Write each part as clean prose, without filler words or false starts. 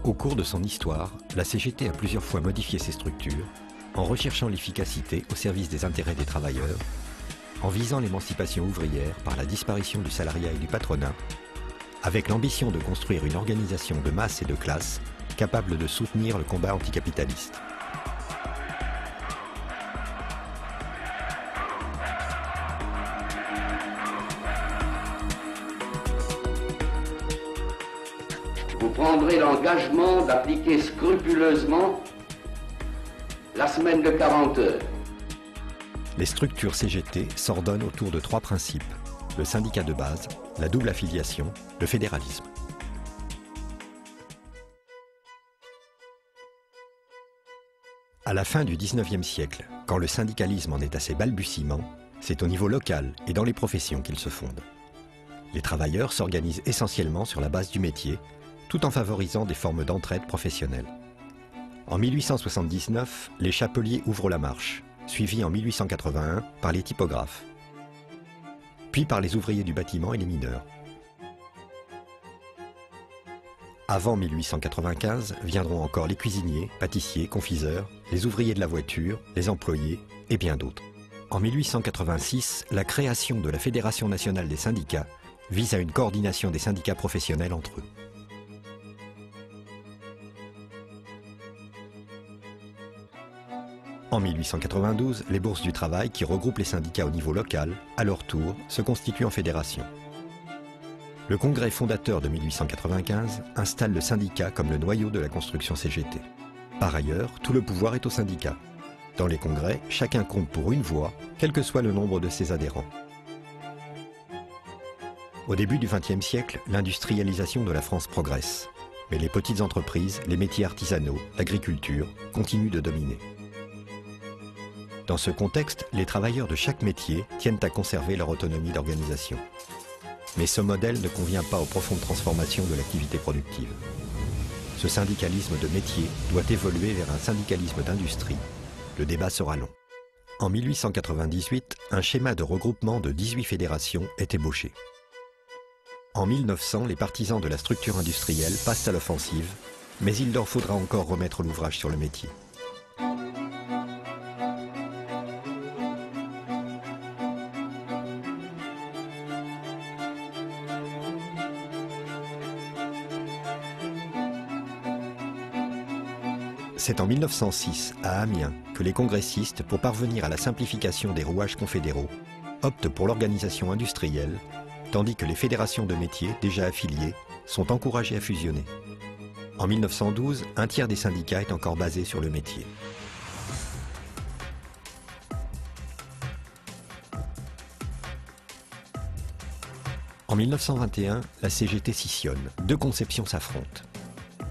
Au cours de son histoire, la CGT a plusieurs fois modifié ses structures, en recherchant l'efficacité au service des intérêts des travailleurs, en visant l'émancipation ouvrière par la disparition du salariat et du patronat, avec l'ambition de construire une organisation de masse et de classe capable de soutenir le combat anticapitaliste. Vous prendrez l'engagement d'appliquer scrupuleusement la semaine de 40 heures. Les structures CGT s'ordonnent autour de trois principes: le syndicat de base, la double affiliation, le fédéralisme. À la fin du XIXe siècle, quand le syndicalisme en est à ses balbutiements, c'est au niveau local et dans les professions qu'il se fonde. Les travailleurs s'organisent essentiellement sur la base du métier, tout en favorisant des formes d'entraide professionnelle. En 1879, les chapeliers ouvrent la marche, suivis en 1881 par les typographes, puis par les ouvriers du bâtiment et les mineurs. Avant 1895 viendront encore les cuisiniers, pâtissiers, confiseurs, les ouvriers de la voiture, les employés et bien d'autres. En 1886, la création de la Fédération nationale des syndicats vise à une coordination des syndicats professionnels entre eux. En 1892, les bourses du travail, qui regroupent les syndicats au niveau local, à leur tour, se constituent en fédération. Le congrès fondateur de 1895 installe le syndicat comme le noyau de la construction CGT. Par ailleurs, tout le pouvoir est au syndicat. Dans les congrès, chacun compte pour une voix, quel que soit le nombre de ses adhérents. Au début du XXe siècle, l'industrialisation de la France progresse. Mais les petites entreprises, les métiers artisanaux, l'agriculture continuent de dominer. Dans ce contexte, les travailleurs de chaque métier tiennent à conserver leur autonomie d'organisation. Mais ce modèle ne convient pas aux profondes transformations de l'activité productive. Ce syndicalisme de métier doit évoluer vers un syndicalisme d'industrie. Le débat sera long. En 1898, un schéma de regroupement de 18 fédérations est ébauché. En 1900, les partisans de la structure industrielle passent à l'offensive, mais il leur faudra encore remettre l'ouvrage sur le métier. C'est en 1906, à Amiens, que les congressistes, pour parvenir à la simplification des rouages confédéraux, optent pour l'organisation industrielle, tandis que les fédérations de métiers, déjà affiliées, sont encouragées à fusionner. En 1912, un tiers des syndicats est encore basé sur le métier. En 1921, la CGT scissionne. Deux conceptions s'affrontent.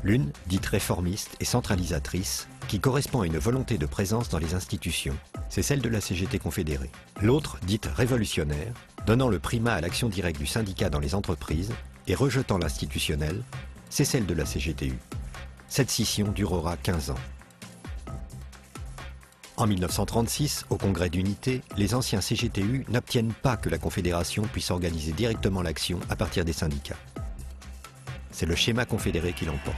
L'une, dite réformiste et centralisatrice, qui correspond à une volonté de présence dans les institutions, c'est celle de la CGT confédérée. L'autre, dite révolutionnaire, donnant le primat à l'action directe du syndicat dans les entreprises et rejetant l'institutionnel, c'est celle de la CGTU. Cette scission durera 15 ans. En 1936, au Congrès d'unité, les anciens CGTU n'obtiennent pas que la Confédération puisse organiser directement l'action à partir des syndicats. C'est le schéma confédéré qui l'emporte.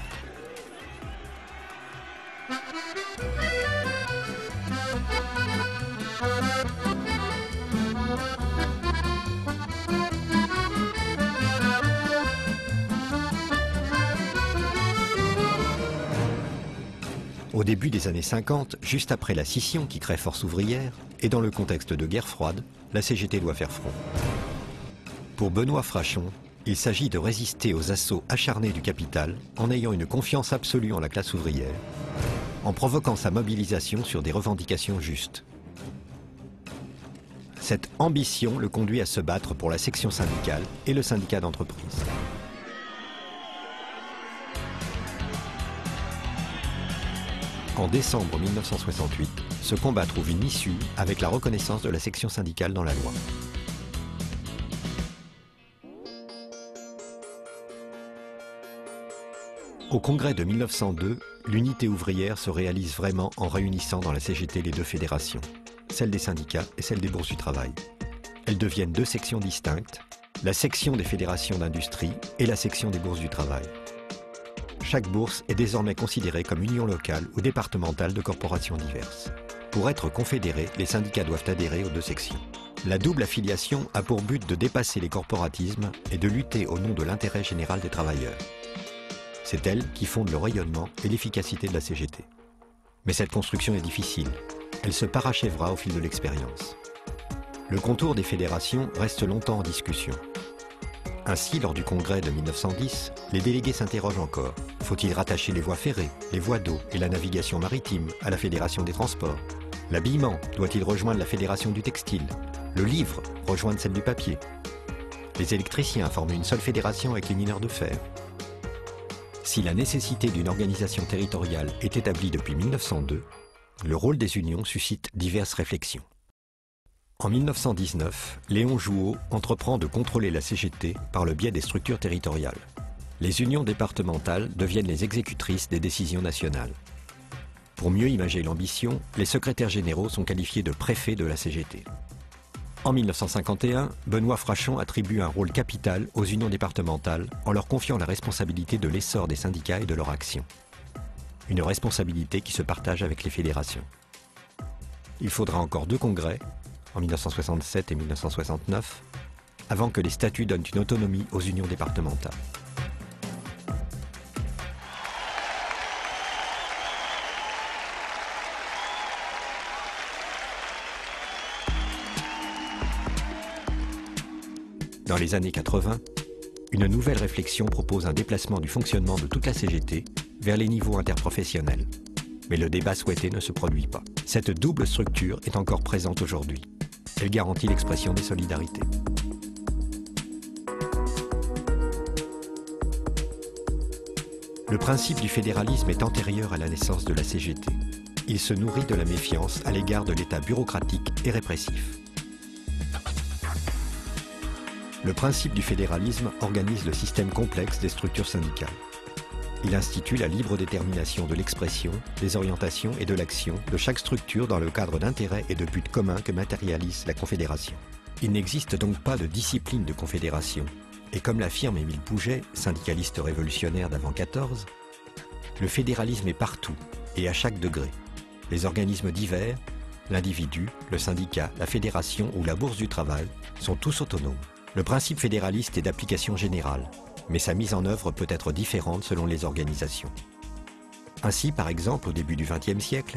Au début des années 50, juste après la scission qui crée Force ouvrière, et dans le contexte de guerre froide, la CGT doit faire front. Pour Benoît Frachon, il s'agit de résister aux assauts acharnés du capital en ayant une confiance absolue en la classe ouvrière, en provoquant sa mobilisation sur des revendications justes. Cette ambition le conduit à se battre pour la section syndicale et le syndicat d'entreprise. En décembre 1968, ce combat trouve une issue avec la reconnaissance de la section syndicale dans la loi. Au congrès de 1902, l'unité ouvrière se réalise vraiment en réunissant dans la CGT les deux fédérations, celle des syndicats et celle des bourses du travail. Elles deviennent deux sections distinctes, la section des fédérations d'industrie et la section des bourses du travail. chaque bourse est désormais considérée comme union locale ou départementale de corporations diverses. Pour être confédérés, les syndicats doivent adhérer aux deux sections. La double affiliation a pour but de dépasser les corporatismes et de lutter au nom de l'intérêt général des travailleurs. C'est elle qui fonde le rayonnement et l'efficacité de la CGT. Mais cette construction est difficile. Elle se parachèvera au fil de l'expérience. Le contour des fédérations reste longtemps en discussion. Ainsi, lors du congrès de 1910, les délégués s'interrogent encore. Faut-il rattacher les voies ferrées, les voies d'eau et la navigation maritime à la Fédération des transports? L'habillement doit-il rejoindre la Fédération du textile? Le livre rejoindre celle du papier? Les électriciens forment une seule fédération avec les mineurs de fer. Si la nécessité d'une organisation territoriale est établie depuis 1902, le rôle des unions suscite diverses réflexions. En 1919, Léon Jouot entreprend de contrôler la CGT par le biais des structures territoriales. Les unions départementales deviennent les exécutrices des décisions nationales. Pour mieux imager l'ambition, les secrétaires généraux sont qualifiés de préfets de la CGT. En 1951, Benoît Frachon attribue un rôle capital aux unions départementales en leur confiant la responsabilité de l'essor des syndicats et de leur action. Une responsabilité qui se partage avec les fédérations. Il faudra encore 2 congrès, en 1967 et 1969, avant que les statuts donnent une autonomie aux unions départementales. Dans les années 80, une nouvelle réflexion propose un déplacement du fonctionnement de toute la CGT vers les niveaux interprofessionnels. Mais le débat souhaité ne se produit pas. Cette double structure est encore présente aujourd'hui. Elle garantit l'expression des solidarités. Le principe du fédéralisme est antérieur à la naissance de la CGT. Il se nourrit de la méfiance à l'égard de l'État bureaucratique et répressif. Le principe du fédéralisme organise le système complexe des structures syndicales. Il institue la libre détermination de l'expression, des orientations et de l'action de chaque structure dans le cadre d'intérêts et de buts communs que matérialise la Confédération. Il n'existe donc pas de discipline de confédération. Et comme l'affirme Émile Pouget, syndicaliste révolutionnaire d'avant 14, le fédéralisme est partout et à chaque degré. Les organismes divers, l'individu, le syndicat, la fédération ou la bourse du travail sont tous autonomes. Le principe fédéraliste est d'application générale, mais sa mise en œuvre peut être différente selon les organisations. Ainsi, par exemple, au début du XXe siècle,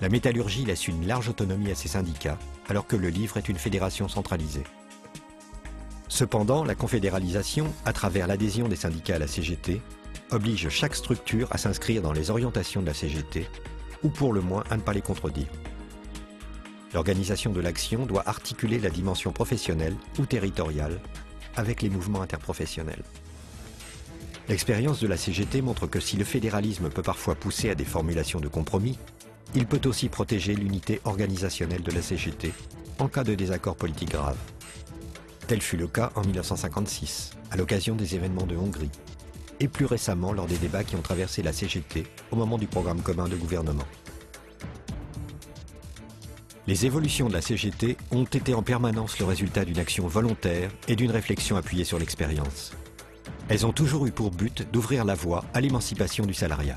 la métallurgie laisse une large autonomie à ses syndicats, alors que le livre est une fédération centralisée. Cependant, la confédéralisation, à travers l'adhésion des syndicats à la CGT, oblige chaque structure à s'inscrire dans les orientations de la CGT, ou pour le moins à ne pas les contredire. L'organisation de l'action doit articuler la dimension professionnelle ou territoriale avec les mouvements interprofessionnels. L'expérience de la CGT montre que si le fédéralisme peut parfois pousser à des formulations de compromis, il peut aussi protéger l'unité organisationnelle de la CGT en cas de désaccord politique grave. Tel fut le cas en 1956, à l'occasion des événements de Hongrie, et plus récemment lors des débats qui ont traversé la CGT au moment du programme commun de gouvernement. Les évolutions de la CGT ont été en permanence le résultat d'une action volontaire et d'une réflexion appuyée sur l'expérience. Elles ont toujours eu pour but d'ouvrir la voie à l'émancipation du salariat.